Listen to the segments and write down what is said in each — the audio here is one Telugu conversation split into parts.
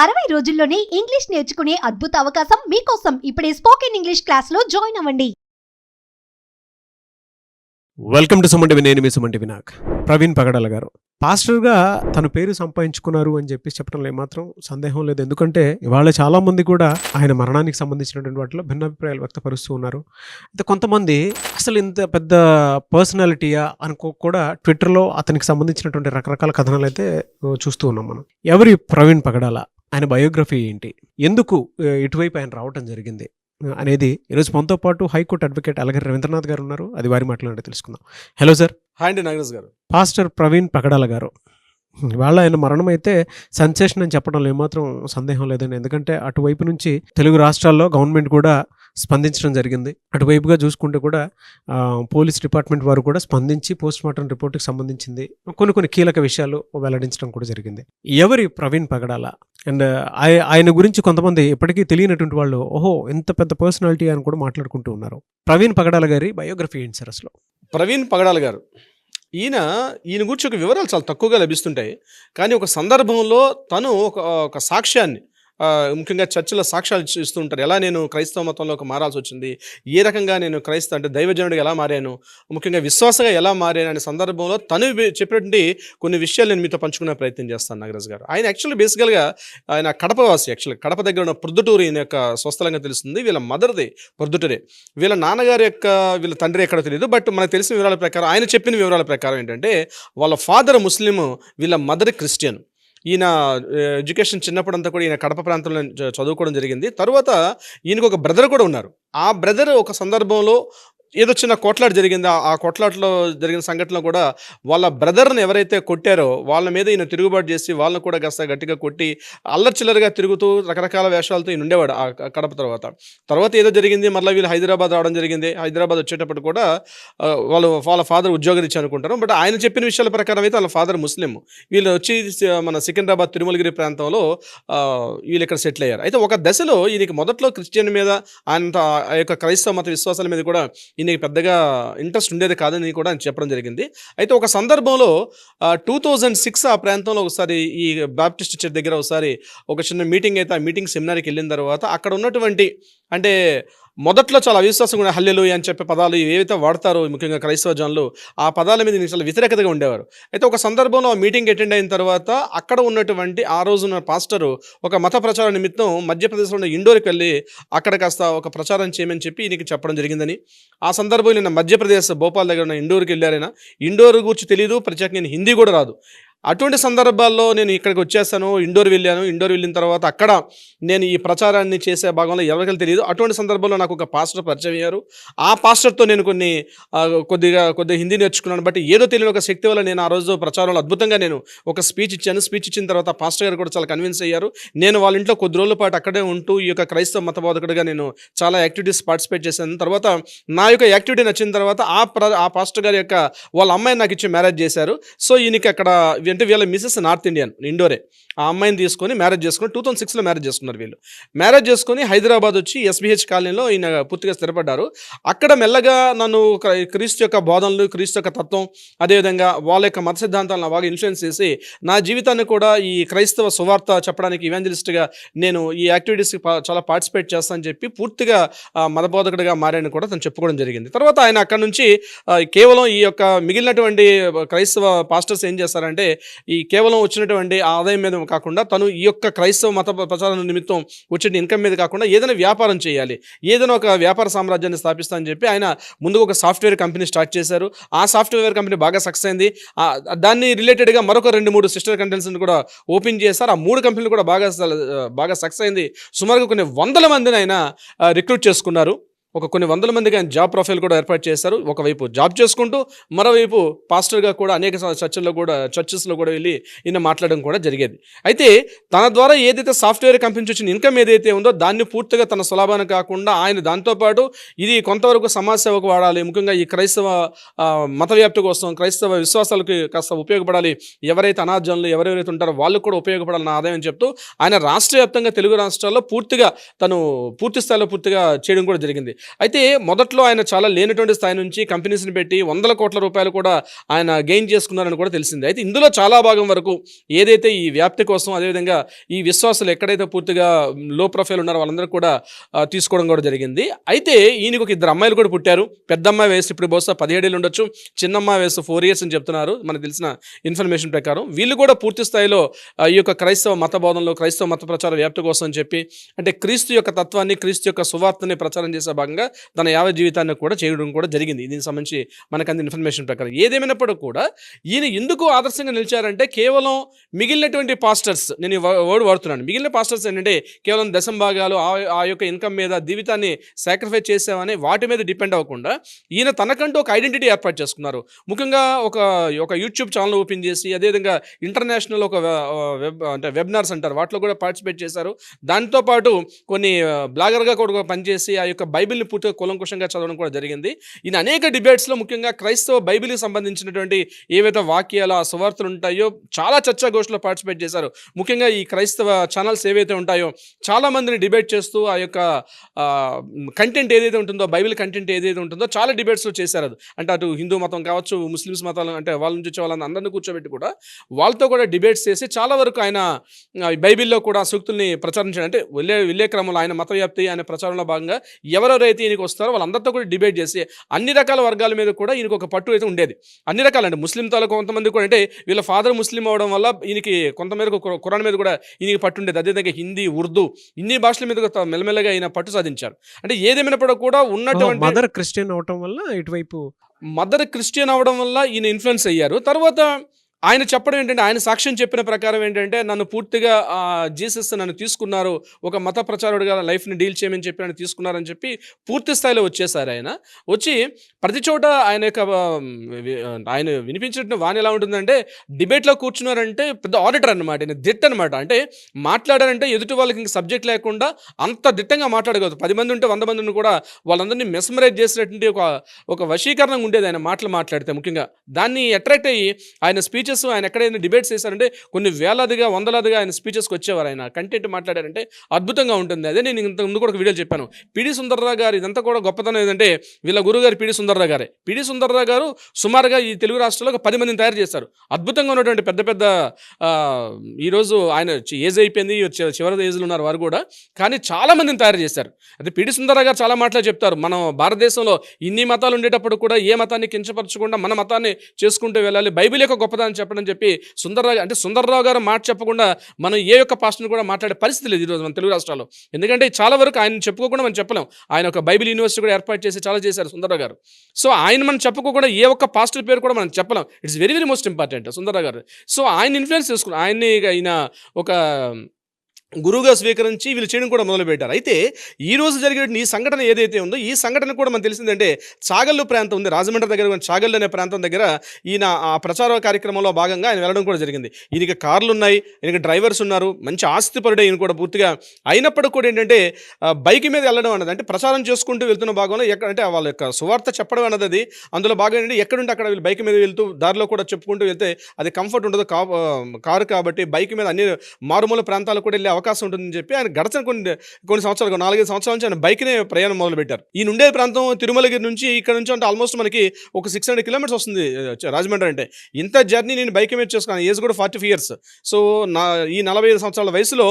60 రోజుల్లోనే ఇంగ్లీష్ నేర్చుకునే అద్భుత అవకాశం మీకోసం. ఇప్పుడే స్పోకెన్ ఇంగ్లీష్ క్లాస్లో జాయిన్ అవ్వండి. Welcome to Suman TV. నేను మీ సుమన్ టీవీ. నాకు ప్రవీణ్ పగడాల గారు పాస్టర్గా తన పేరు సంపాదించుకున్నారు అని చెప్పి చెప్పడంలో ఏమాత్రం సందేహం లేదు. ఎందుకంటే ఇవాళ చాలామంది కూడా ఆయన మరణానికి సంబంధించినటువంటి వాటిలో భిన్నాభిప్రాయాలు వ్యక్తపరుస్తూ ఉన్నారు. అయితే కొంతమంది అసలు ఇంత పెద్ద పర్సనాలిటీయా అనుకో కూడా ట్విట్టర్లో అతనికి సంబంధించినటువంటి రకరకాల కథనాలు అయితే చూస్తూ ఉన్నాం మనం. ఎవరి ప్రవీణ్ పగడాల, ఆయన బయోగ్రఫీ ఏంటి, ఎందుకు ఇటువైపు ఆయన రావటం జరిగింది అనేది ఈరోజు మనతో పాటు హైకోర్టు అడ్వకేట్ అలగరి రవీంద్రనాథ్ గారు ఉన్నారు. అది వారి మాట్లాడి తెలుసుకుందాం. Hello sir. హాయ్ అండి నాగరాజ్ గారు. పాస్టర్ ప్రవీణ్ పగడాల గారు, వాళ్ళ ఆయన మరణం అయితే సెన్సేషన్ అని చెప్పడంలో ఏమాత్రం సందేహం లేదండి. ఎందుకంటే అటువైపు నుంచి తెలుగు రాష్ట్రాల్లో గవర్నమెంట్ కూడా స్పందించడం జరిగింది. అటువైపుగా చూసుకుంటే కూడా పోలీస్ డిపార్ట్మెంట్ వారు కూడా స్పందించి పోస్ట్ మార్టం రిపోర్ట్కి సంబంధించింది కొన్ని కీలక విషయాలు వెల్లడించడం కూడా జరిగింది. ఎవరి ప్రవీణ్ పగడాల అండ్ ఆయన గురించి కొంతమంది ఇప్పటికీ తెలియనటువంటి వాళ్ళు ఓహో ఎంత పెద్ద పర్సనాలిటీ అని కూడా మాట్లాడుకుంటూ ఉన్నారు. ప్రవీణ్ పగడాల గారి బయోగ్రఫీ ఏంటి సార్ అసలు? ప్రవీణ్ పగడాల గారు ఈయన గురించి ఒక వివరాలు చాలా తక్కువగా లభిస్తుంటాయి. కానీ ఒక సందర్భంలో తను ఒక సాక్ష్యాన్ని ముఖ్యంగా చర్చిలో సాక్ష్యాలు ఇస్తూ ఉంటారు. ఎలా నేను క్రైస్తవ మతంలోకి మారాల్సి వచ్చింది, ఏ రకంగా నేను అంటే దైవజనుడిగా ఎలా మారాను, ముఖ్యంగా విశ్వాసగా ఎలా మారాను అనే సందర్భంలో తను చెప్పినటువంటి కొన్ని విషయాలు నేను మీతో పంచుకునే ప్రయత్నం చేస్తాను నాగరాజ్ గారు. ఆయన యాక్చువల్లీ బేసికల్గా ఆయన కడపవాసి. యాక్చువల్లీ కడప దగ్గర ఉన్న ప్రొద్దుటూరు ఈయన యొక్క స్వస్థలంగా తెలుస్తుంది. వీళ్ళ మదర్ది ప్రొద్దుటూరే. వీళ్ళ నాన్నగారి వీళ్ళ తండ్రి ఎక్కడో తెలియదు. బట్ మనకు తెలిసిన వివరాల ప్రకారం, ఆయన చెప్పిన వివరాల ప్రకారం ఏంటంటే వాళ్ళ ఫాదర్ ముస్లిం, వీళ్ళ మదర్ క్రిస్టియన్. ఈయన ఎడ్యుకేషన్ చిన్నప్పుడంతా కూడా ఈయన కడప ప్రాంతంలో చదువుకోవడం జరిగింది. తర్వాత ఈయనకు ఒక బ్రదర్ కూడా ఉన్నారు. ఆ బ్రదర్ ఒక సందర్భంలో ఏదో చిన్న కొట్లాట జరిగింది. ఆ కొట్లాటలో జరిగిన సంఘటనలో కూడా వాళ్ళ బ్రదర్ని ఎవరైతే కొట్టారో వాళ్ళ మీద ఈయన తిరుగుబాటు చేసి వాళ్ళని కూడా కాస్త గట్టిగా కొట్టి అల్లర్చిల్లరగా తిరుగుతూ రకరకాల వేషాలతో ఈయన ఉండేవాడు ఆ కడప. తర్వాత ఏదో జరిగింది, మళ్ళీ వీళ్ళు హైదరాబాద్ రావడం జరిగింది. హైదరాబాద్ వచ్చేటప్పుడు కూడా వాళ్ళ ఫాదర్ ఉద్యోగం ఇచ్చి అనుకుంటారు. బట్ ఆయన చెప్పిన విషయాల ప్రకారం అయితే వాళ్ళ ఫాదర్ ముస్లిం. వీళ్ళు వచ్చి మన సికింద్రాబాద్ తిరుమలగిరి ప్రాంతంలో వీళ్ళు ఇక్కడ సెటిల్ అయ్యారు. అయితే ఒక దశలో ఈయనకి మొదట్లో క్రిస్టియన్ మీద ఆ యొక్క క్రైస్తవ మత విశ్వాసాల మీద కూడా ఈయనకి పెద్దగా ఇంట్రెస్ట్ ఉండేది కాదని కూడా ఆయన చెప్పడం జరిగింది. అయితే ఒక సందర్భంలో 2006 ఆ ప్రాంతంలో ఒకసారి ఈ బాప్టిస్ట్ చర్చ్ దగ్గర ఒకసారి ఒక చిన్న మీటింగ్ అయితే, ఆ మీటింగ్ సెమినార్కి వెళ్ళిన తర్వాత అక్కడ ఉన్నటువంటి అంటే మొదట్లో చాలా అవిశ్వాసంగా ఉండే హల్లెలూయా అని చెప్పే పదాలు ఏవైతే వాడతారో ముఖ్యంగా క్రైస్తవ జనులు, ఆ పదాల మీద చాలా వ్యతిరేకతగా ఉండేవారు. అయితే ఒక సందర్భంలో ఆ మీటింగ్ అటెండ్ అయిన తర్వాత అక్కడ ఉన్నటువంటి ఆ రోజున పాస్టరు ఒక మత ప్రచార నిమిత్తం మధ్యప్రదేశ్లో ఉన్న ఇండోర్కి వెళ్ళి అక్కడ కాస్త ఒక ప్రచారం చేయమని చెప్పి ఈయనకి చెప్పడం జరిగిందని. ఆ సందర్భంలో నేను మధ్యప్రదేశ్ భోపాల్ దగ్గర ఉన్న ఇండోర్కి వెళ్ళారైనా. ఇండోర్ గురించి తెలియదు, ప్రత్యేకంగా హిందీ కూడా రాదు. అటువంటి సందర్భాల్లో నేను ఇక్కడికి వచ్చేసాను, ఇండోర్ వెళ్ళాను. ఇండోర్ వెళ్ళిన తర్వాత అక్కడ నేను ఈ ప్రచారాన్ని చేసే భాగంలో ఎవరికీ తెలియదు. అటువంటి సందర్భంలో నాకు ఒక పాస్టర్ పరిచయం అయ్యారు. ఆ పాస్టర్తో నేను కొద్దిగా హిందీ నేర్చుకున్నాను. బట్ ఏదో తెలియని ఒక శక్తి వల్ల నేను ఆ రోజు ప్రచారంలో అద్భుతంగా నేను ఒక స్పీచ్ ఇచ్చాను. స్పీచ్ ఇచ్చిన తర్వాత పాస్టర్ గారు కూడా చాలా కన్విన్స్ అయ్యారు. నేను వాళ్ళ ఇంట్లో కొద్ది రోజుల పాటు అక్కడే ఉంటూ ఈ యొక్క క్రైస్తవ మతబోధకుడిగా నేను చాలా యాక్టివిటీస్ పార్టిసిపేట్ చేశాను. తర్వాత నా యొక్క యాక్టివిటీ నచ్చిన తర్వాత ఆ పాస్టర్ గారి యొక్క వాళ్ళ అమ్మాయిని నాకు ఇచ్చి మ్యారేజ్ చేశారు. సో ఈయనకి అక్కడ అంటే వీళ్ళ మిసెస్ నార్త్ ఇండియన్, ఇండోరే. ఆ అమ్మాయిని తీసుకొని మ్యారేజ్ చేసుకుని 2006లో మ్యారేజ్ చేసుకున్నారు. వీళ్ళు మ్యారేజ్ చేసుకొని హైదరాబాద్ వచ్చి SBH కాలనీలో ఈయన పూర్తిగా స్థిరపడ్డారు. అక్కడ మెల్లగా నన్ను క్రీస్తు యొక్క బోధనలు, క్రీస్తు యొక్క తత్వం, అదేవిధంగా వాళ్ళ యొక్క మత సిద్ధాంతాలను బాగా ఇన్ఫ్లుయెన్స్ చేసి నా జీవితాన్ని కూడా ఈ క్రైస్తవ సువార్త చెప్పడానికి ఇవాంజలిస్ట్గా నేను ఈ యాక్టివిటీస్కి చాలా పార్టిసిపేట్ చేస్తానని చెప్పి పూర్తిగా మతబోధకుడిగా మారాయని కూడా తను చెప్పుకోవడం జరిగింది. తర్వాత ఆయన అక్కడ నుంచి కేవలం ఈ యొక్క మిగిలినటువంటి క్రైస్తవ పాస్టర్స్ ఏం చేస్తారంటే ఈ కేవలం వచ్చినటువంటి ఆదాయం మీద కాకుండా తను ఈ యొక్క క్రైస్తవ మత ప్రచారం నిమిత్తం వచ్చే ఇన్కమ్ మీద కాకుండా ఏదైనా వ్యాపారం చేయాలి, ఏదైనా ఒక వ్యాపార సామ్రాజ్యాన్ని స్థాపిస్తా అని చెప్పి ఆయన ముందుగా ఒక సాఫ్ట్వేర్ కంపెనీ స్టార్ట్ చేశారు. ఆ సాఫ్ట్వేర్ కంపెనీ బాగా సక్సెస్ అయింది. దాన్ని రిలేటెడ్గా మరొక 2-3 సిస్టర్ కంపెనీస్ని కూడా ఓపెన్ చేశారు. ఆ 3 కంపెనీలు కూడా బాగా సక్సెస్ అయింది. సుమారుగా కొన్ని వందల మందిని ఆయన రిక్రూట్ చేసుకున్నారు. కొన్ని వందల మందికి ఆయన జాబ్ ప్రొఫైల్ కూడా ఏర్పాటు చేశారు. ఒకవైపు జాబ్ చేసుకుంటూ మరోవైపు పాస్టర్గా కూడా అనేక చర్చెస్లో కూడా వెళ్ళి ఈయన మాట్లాడడం కూడా జరిగేది. అయితే తన ద్వారా ఏదైతే సాఫ్ట్వేర్ కంపెనీ వచ్చిన ఇన్కమ్ ఏదైతే ఉందో దాన్ని పూర్తిగా తన సులాభాన్ని కాకుండా ఆయన దాంతోపాటు ఇది కొంతవరకు సమాజ సేవకు వాడాలి, ముఖ్యంగా ఈ క్రైస్తవ మత వ్యాప్తి కోసం, క్రైస్తవ విశ్వాసాలకి కాస్త ఉపయోగపడాలి, ఎవరైతే అనాథజనులు ఎవరెవరైతే ఉంటారో వాళ్ళకు కూడా ఉపయోగపడాలని ఆదాయం చెప్తూ ఆయన రాష్ట్ర వ్యాప్తంగా తెలుగు రాష్ట్రాల్లో పూర్తి స్థాయిలో చేయడం కూడా జరిగింది. అయితే మొదట్లో ఆయన చాలా లేనటువంటి స్థాయి నుంచి కంపెనీస్ని పెట్టి వందల కోట్ల రూపాయలు కూడా ఆయన గెయిన్ చేసుకున్నారని కూడా తెలిసింది. అయితే ఇందులో చాలా భాగం వరకు ఏదైతే ఈ వ్యాప్తి కోసం, అదేవిధంగా ఈ విశ్వాసులు ఎక్కడైతే పూర్తిగా లో ప్రొఫైల్ ఉన్నారో వాళ్ళందరూ కూడా తీసుకోవడం కూడా జరిగింది. అయితే ఈయనకు ఒక ఇద్దరు అమ్మాయిలు కూడా పుట్టారు. పెద్ద అమ్మాయి వయసు ఇప్పుడు బహుశా 17 ఏళ్ళు ఉండొచ్చు, చిన్న అమ్మాయి వయసు 4 years అని చెప్తున్నారు మనకు తెలిసిన ఇన్ఫర్మేషన్ ప్రకారం. వీళ్ళు కూడా పూర్తి స్థాయిలో ఈ యొక్క క్రైస్తవ మత బోధనలో, క్రైస్తవ మత ప్రచార వ్యాప్తి కోసం అని చెప్పి, అంటే క్రీస్తు యొక్క తత్వాన్ని, క్రీస్తు యొక్క సువార్తని ప్రచారం చేసే భాగంగా తన యావత్ జీవితాన్ని కూడా చేయడం కూడా జరిగింది. దీనికి సంబంధించి మనకు అందిన ఇన్ఫర్మేషన్ ప్రకారం ఏదేమైనప్పుడు కూడా ఈయన ఎందుకు ఆదర్శంగా నిలిచారంటే, కేవలం మిగిలినటువంటి పాస్టర్స్, నేను ఈ వర్డ్ వాడుతున్నాను, మిగిలిన పాస్టర్స్ ఏంటంటే కేవలం దశం భాగాలు ఆ యొక్క ఇన్కమ్ మీద జీవితాన్ని సాక్రిఫైస్ చేసామని వాటి మీద డిపెండ్ అవ్వకుండా ఈయన తనకంటూ ఒక ఐడెంటిటీ ఏర్పాటు చేసుకున్నారు. ముఖ్యంగా ఒక యూట్యూబ్ ఛానల్ ఓపెన్ చేసి, అదేవిధంగా ఇంటర్నేషనల్ ఒక వెబినార్స్ అంటారు, వాటిలో కూడా పార్టిసిపేట్ చేశారు. దాంతోపాటు కొన్ని బ్లాగర్గా కూడా పనిచేసి ఆ యొక్క బైబిల్ని పూర్తిగా కూలంకుషంగా చదవడం కూడా జరిగింది. ఈయన అనేక డిబేట్స్లో, ముఖ్యంగా క్రైస్తవ బైబిల్కి సంబంధించినటువంటి ఏవైతే వాక్యాలు, ఆ సువార్తలు ఉంటాయో చాలా చర్చాగోష్ఠిలో పార్టిసిపేట్ చేశారు. ముఖ్యంగా ఈ క్రైస్తవ ఛానల్స్ ఏవైతే ఉంటాయో చాలా మందిని డిబేట్ చేస్తూ ఆ యొక్క కంటెంట్ ఏదైతే ఉంటుందో, బైబిల్ కంటెంట్ ఏదైతే ఉంటుందో చాలా డిబేట్స్లో చేశారు. అది అంటే అటు హిందూ మతం కావచ్చు, ముస్లిమ్స్ మతాలు, అంటే వాళ్ళ నుంచి వచ్చే వాళ్ళని అందరినీ కూర్చోబెట్టి కూడా వాళ్ళతో కూడా డిబేట్స్ చేసి చాలా వరకు ఆయన బైబిల్లో కూడా సూక్తుల్ని ప్రచారించాడు. అంటే వెళ్ళే క్రమంలో ఆయన మత వ్యాప్తి, ఆయన ప్రచారంలో భాగంగా ఎవరెవరైతే ఈయనకి వస్తారో వాళ్ళందరితో కూడా డిబేట్ చేసి అన్ని రకాల వర్గాల మీద కూడా ఈయనకు ఒక పట్టు అయితే ఉండేది. అన్ని రకాలు, అంటే ముస్లిం తాలూకు కొంతమంది కూడా, అంటే వీళ్ళ ఫాదర్ ముస్లిం అవడం వల్ల ఈయనకి కొంతమేరకు ఖురాన్ మీద కూడా ఈయనకి పట్టు ఉండేది. అదేవిధంగా హిందీ, ఉర్దూ ఇన్ని భాషల మీద మెల్లమెల్లగా ఈయన పట్టు సాధించారు. అంటే ఏదేమైనప్పుడు కూడా ఉన్నటువంటి మదర్ క్రిస్టియన్ అవటం వల్ల ఇటువైపు మదర్ క్రిస్టియన్ అవడం వల్ల ఈయన ఇన్ఫ్లుయెన్స్ అయ్యారు. తర్వాత ఆయన చెప్పడం ఏంటంటే, ఆయన సాక్ష్యం చెప్పిన ప్రకారం ఏంటంటే, నన్ను పూర్తిగా జీసస్ నన్ను తీసుకున్నారు, ఒక మత ప్రచారుడిగా లైఫ్ని డీల్ చేయమని చెప్పి నన్ను తీసుకున్నారని చెప్పి పూర్తి స్థాయిలో వచ్చేసారు. ఆయన వచ్చి ప్రతి చోట ఆయన వినిపించినట్టు వాణి ఎలా ఉంటుందంటే, డిబేట్లో కూర్చున్నారంటే పెద్ద ఆడిటర్ అనమాట, ఆయన దిట్ అనమాట. అంటే మాట్లాడారంటే ఎదుటి వాళ్ళకి ఇంక సబ్జెక్ట్ లేకుండా అంత దిట్టంగా మాట్లాడగలదు. 10 మంది ఉంటే 100 మందిని కూడా వాళ్ళందరినీ మెస్మరైజ్ చేసినటువంటి ఒక వశీకరణం ఉండేది ఆయన మాట్లాడితే. ముఖ్యంగా దాన్ని అట్రాక్ట్ అయ్యి ఆయన స్పీచెస్, ఆయన ఎక్కడైనా డిబేట్స్ చేశారంటే కొన్ని వేలాదిగా, వందలాదిగా ఆయన స్పీచెస్కి వచ్చేవారు. ఆయన కంటెంట్ మాట్లాడారంటే అద్భుతంగా ఉంటుంది. అదే నేను ఇంత ముందు కూడా ఒక వీడియో చెప్పాను. పిడి సుందర్రావు గారు ఇదంతా కూడా గొప్పతనం ఏదంటే, వీళ్ళ గురువు గారు పిడి సుందర్రావు గారే. పిడి సుందర్రావు గారు సుమారుగా ఈ తెలుగు రాష్ట్రాల్లో ఒక 10 మందిని తయారు చేశారు. అద్భుతంగా ఉన్నటువంటి పెద్ద పెద్ద ఈరోజు ఆయన ఏజ్ అయిపోయింది, చివరి ఏజ్లో ఉన్నారు వారు కూడా, కానీ చాలా మందిని తయారు చేశారు. అదే పిడి సుందర్రావు గారు చాలా మాటలు చెప్తారు. మనం భారతదేశంలో ఇన్ని మతాలు ఉండేటప్పుడు కూడా ఏ మతాన్ని కించపరచకుండా మన మతాన్ని చేసుకుంటూ వెళ్ళాలి, బైబిల్ యొక్క గొప్పతనం చెప్పడం చెప్పి సుందర్రావు గారు మాట చెప్పకుండా మనం ఏ యొక్క పాస్టర్ని కూడా మాట్లాడే పరిస్థితి లేదు ఈరోజు మన తెలుగు రాష్ట్రాల్లో. ఎందుకంటే చాలా వరకు ఆయన చెప్పుకోకుండా మనం చెప్పలేం. ఆయన ఒక బైబిల్ యూనివర్సిటీ కూడా ఏర్పాటు చేసి చాలా చేశారు సుందర్రావు గారు. సో ఆయన మనం చెప్పుకోకుండా ఏ ఒక్క పాస్టర్ పేరు కూడా మనం చెప్పలేం. It's very very most important Sundar Rao గారు. సో ఆయన ఇన్ఫ్లుయెన్స్ చేసుకున్నారు, ఆయన ఒక గురువుగా స్వీకరించి వీళ్ళు చేయడం కూడా మొదలుపెట్టారు. అయితే ఈ రోజు జరిగిన ఈ సంఘటన ఏదైతే ఉందో, ఈ సంఘటన కూడా మనకు తెలిసిందంటే, చాగల్లు ప్రాంతం ఉంది, రాజమండ్రి దగ్గర చాగల్లు అనే ప్రాంతం దగ్గర ఈయన ఆ ప్రచార కార్యక్రమంలో భాగంగా ఆయన వెళ్ళడం కూడా జరిగింది. ఈయనకి కార్లు ఉన్నాయి, ఈయనకి డ్రైవర్స్ ఉన్నారు, మంచి ఆస్తిపరుడే ఈయన కూడా పూర్తిగా. అయినప్పటికీ కూడా ఏంటంటే బైక్ మీద వెళ్ళడం అన్నది, అంటే ప్రచారం చేసుకుంటూ వెళ్తున్న భాగంలో ఎక్కడంటే వాళ్ళ యొక్క సువార్త చెప్పడం అన్నది, అది అందులో భాగం ఏంటంటే ఎక్కడుంటే అక్కడ వీళ్ళు బైక్ మీద వెళ్తూ దారిలో కూడా చెప్పుకుంటూ వెళ్తే అది కంఫర్ట్ ఉండదు, కారు కాబట్టి బైక్ మీద అన్ని మారుమూల ప్రాంతాలకు కూడా వెళ్ళే అవకాశం ఉంటుందని చెప్పి ఆయన గడచిన కొన్ని సంవత్సరాలు, 4-5 సంవత్సరాల నుంచి ఆయన బైక్నే ప్రయాణం మొదలుపెట్టారు. ఈ నుండే ప్రాంతం తిరుమలగిరి నుంచి ఇక్కడ నుంచి అంటే ఆల్మోస్ట్ మనకి ఒక 600 kilometers వస్తుంది రాజమండ్రి. అంటే ఇంత జర్నీ నేను బైక్ మీద చేసుకున్నాను. ఏజ్ కూడా 45 years. సో ఈ 45 సంవత్సరాల వయసులో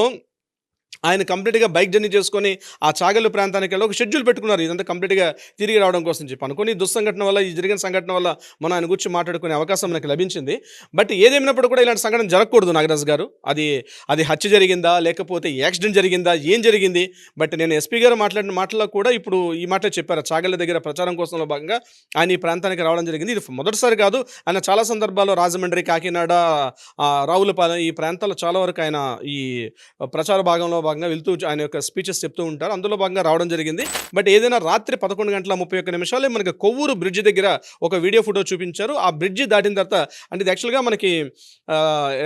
ఆయన కంప్లీట్గా బైక్ జర్నీ చేసుకొని ఆ చాగల్లు ప్రాంతానికి వెళ్ళి ఒక షెడ్యూల్ పెట్టుకున్నారు, ఇదంతా కంప్లీట్గా తిరిగి రావడం కోసం చెప్పి. అనుకుని దుస్సంఘటన వల్ల, ఈ జరిగిన సంఘటన వల్ల మనం ఆయన గురించి మాట్లాడుకునే అవకాశం మనకి లభించింది. బట్ ఏదేమైనప్పుడు కూడా ఇలాంటి సంఘటన జరగకూడదు నాగరాజు గారు. అది హత్య జరిగిందా, లేకపోతే యాక్సిడెంట్ జరిగిందా, ఏం జరిగింది? బట్ నేను ఎస్పీ గారు మాట్లాడిన మాటల్లో కూడా ఇప్పుడు ఈ మాట చెప్పారు. చాగల్లు దగ్గర ప్రచారం కోసంలో భాగంగా ఆయన ఈ ప్రాంతానికి రావడం జరిగింది. ఇది మొదటిసారి కాదు, ఆయన చాలా సందర్భాల్లో రాజమండ్రి, కాకినాడ, రావులపాలెం ఈ ప్రాంతాల్లో చాలా వరకు ఆయన ఈ ప్రచార భాగంలో భాగంగా వెళ్తూ ఆయన యొక్క స్పీచెస్ చెప్తూ ఉంటారు. అందులో భాగంగా రావడం జరిగింది. బట్ ఏదైనా రాత్రి 11:31 మనకి కొవ్వూరు బ్రిడ్జ్ దగ్గర ఒక వీడియో ఫోటో చూపించారు. ఆ బ్రిడ్జి దాటిన తర్వాత, అంటే ఇది యాక్చువల్గా మనకి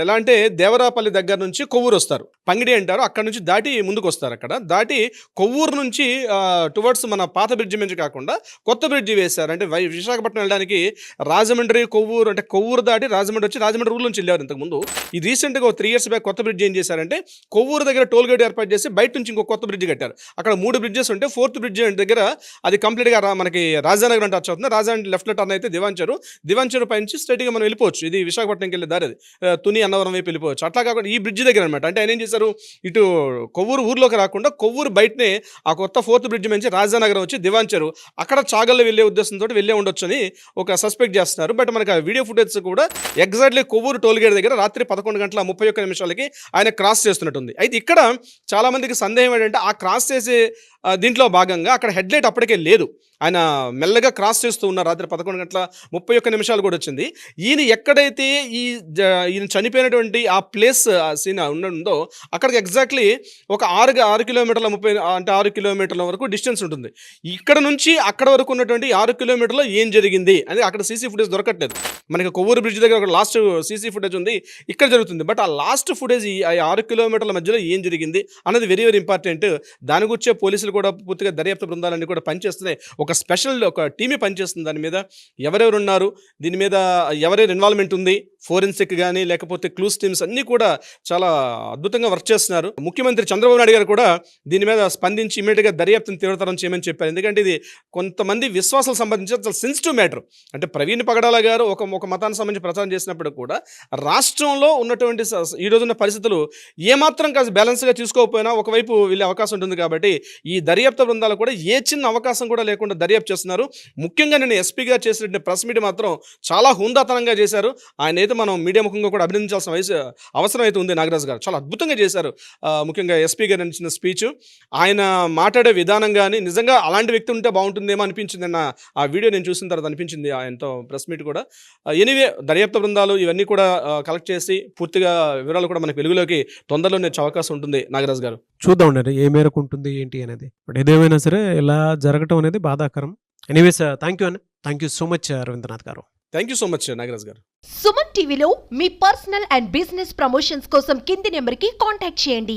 ఎలా అంటే దేవరాపల్లి దగ్గర నుంచి కొవ్వూరు వస్తారు, పంగిడి అంటారు, అక్కడ నుంచి దాటి ముందుకు వస్తారు. అక్కడ దాటి కొవ్వూరు నుంచి టువర్డ్స్ మన పాత బ్రిడ్జి నుంచి కాకుండా కొత్త బ్రిడ్జి వేశారు. అంటే విశాఖపట్నం వెళ్ళడానికి రాజమండ్రి, కొవ్వూరు, అంటే కొవ్వూరు దాటి రాజమండ్రి వచ్చి రాజమండ్రి ఊరు నుంచి వెళ్ళారు ఇంతకుముందు. ఈ రీసెంట్గా 3 years బ్యాక్ కొత్త బ్రిడ్జి ఏం చేశారంటే, కొవ్వూరు దగ్గర టోల్ గేట్ ఏర్పాటు ఏర్పాటు చేసి బయట నుంచి ఇంకో కొత్త బ్రిడ్జ్ కట్టారు. అక్కడ 3 బ్రిడ్జెస్ ఉంటే 4th బ్రిడ్జ్ దగ్గర అది కంప్లీట్గా మనకి రాజధానగర్ టచ్ అవుతుంది. రాజధాని లెఫ్ట్లో టర్న్ అయితే దివాంచెరు పైనుంచి స్ట్రైట్గా మనం వెళ్ళిపోవచ్చు. ఇది విశాఖపట్నంకి వెళ్ళే దారి, అది తుని అన్నవరం వైపు వెళ్ళిపోవచ్చు. అట్లా కాకుండా ఈ బ్రిడ్జ్ దగ్గర అనమాట. అంటే ఆయన ఏం చేశారు, ఇటు కొవ్వూరు ఊర్లోకి రాకుండా కొవ్వూరు బయటనే ఆ కొత్త 4th బ్రిడ్జ్ నుంచి రాజధానగరం వచ్చి దివాంచెరు అక్కడ చాగల్లో వెళ్ళే ఉద్దేశంతో వెళ్ళే ఉండొచ్చు అని ఒక సస్పెక్ట్ చేస్తున్నారు. బట్ మనకి ఆ వీడియో ఫుటేజ్ కూడా ఎగ్జాక్ట్లీ కొవ్వూరు టోల్గేట్ దగ్గర రాత్రి 11:31 ఆయన క్రాస్ చేస్తున్నట్టుంది. అయితే ఇక్కడ చాలా మందికి సందేహం ఏంటంటే ఆ క్రాస్ చేసే దీంట్లో భాగంగా అక్కడ హెడ్లైట్ అప్పటికే లేదు. ఆయన మెల్లగా క్రాస్ చేస్తూ ఉన్నారు. రాత్రి 11:31 కూడా వచ్చింది. ఈయన ఎక్కడైతే ఈయన చనిపోయినటువంటి ఆ ప్లేస్ సీన్ ఉందో అక్కడికి ఎగ్జాక్ట్లీ ఒక 6 కిలోమీటర్ల 6 కిలోమీటర్ల వరకు డిస్టెన్స్ ఉంటుంది. ఇక్కడ నుంచి అక్కడ వరకు ఉన్నటువంటి 6 కిలోమీటర్లో ఏం జరిగింది అనేది అక్కడ సీసీ ఫుటేజ్ దొరకట్లేదు. మనకి కొవ్వూరు బ్రిడ్జ్ దగ్గర ఒక లాస్ట్ సీసీ ఫుటేజ్ ఉంది, ఇక్కడ జరుగుతుంది. బట్ ఆ లాస్ట్ ఫుటేజ్ ఈ 6 కిలోమీటర్ల మధ్యలో ఏం జరిగింది అన్నది వెరీ వెరీ ఇంపార్టెంట్. దాని గురించే పోలీసులు కూడా పూర్తిగా దర్యాప్తు బృందాలన్నీ కూడా పనిచేస్తున్నాయి. ఒక స్పెషల్ ఒక టీమే పనిచేస్తుంది దాని మీద. ఎవరెవరు ఉన్నారు, దీని మీద ఎవరెవరు ఇన్వాల్వ్మెంట్ ఉంది, ఫోరెన్సిక్ కానీ లేకపోతే క్లూస్ టీమ్స్ అన్నీ కూడా చాలా అద్భుతంగా వర్క్ చేస్తున్నారు. ముఖ్యమంత్రి చంద్రబాబు నాయుడు గారు కూడా దీని మీద స్పందించి ఇమీడియట్గా దర్యాప్తును తీవ్రతరం చేయమని చెప్పారు. ఎందుకంటే ఇది కొంతమంది విశ్వాసాలకు సంబంధించి చాలా సెన్సిటివ్ మ్యాటర్. అంటే ప్రవీణ్ పగడాల గారు ఒక మతానికి సంబంధించి ప్రచారం చేసినప్పుడు కూడా రాష్ట్రంలో ఉన్నటువంటి ఈ రోజున్న పరిస్థితులు ఏమాత్రం కాస్త బ్యాలెన్స్గా తీసుకోకపోయినా ఒకవైపు వెళ్ళే అవకాశం ఉంటుంది. కాబట్టి ఈ దర్యాప్తు బృందాలు కూడా ఏ చిన్న అవకాశం కూడా లేకుండా దర్యాప్తు చేస్తున్నారు. ముఖ్యంగా నేను ఎస్పీగా చేసినటువంటి ప్రెస్ మీట్ మాత్రం చాలా హుందాతనంగా చేశారు. ఆయన అయితే మనం మీడియా ముఖంగా కూడా అభినందించాల్సిన అవసరం అయితే ఉంది. నాగరాజు గారు చాలా అద్భుతంగా చేశారు. ముఖ్యంగా ఎస్పీ గారు ఇచ్చిన స్పీచ్, ఆయన మాట్లాడే విధానం కానీ నిజంగా అలాంటి వ్యక్తి ఉంటే బాగుంటుందేమో అనిపించింది. అన్న ఆ వీడియో నేను చూసిన తర్వాత అనిపించింది ఆయనతో ప్రెస్ మీట్ కూడా. ఎనీవే దర్యాప్తు బృందాలు ఇవన్నీ కూడా కలెక్ట్ చేసి పూర్తిగా వివరాలు కూడా మనకి వెలుగులోకి తొందరలోనే వచ్చే అవకాశం ఉంటుంది. నాగరాజు గారు చూద్దాం ఏ మేరకు ఉంటుంది ఏంటి అనేది. బట్ ఏదేమైనా సరే ఇలా జరగటం అనేది బాధాకరం. Anyways thank you so much Ravindranath గారు. Thank you so much Nagaraju గారు. సుమన్ టీవీలో మీ పర్సనల్ అండ్ బిజినెస్ ప్రమోషన్స్ కోసం కింది నెంబర్కి కాంటాక్ట్ చేయండి.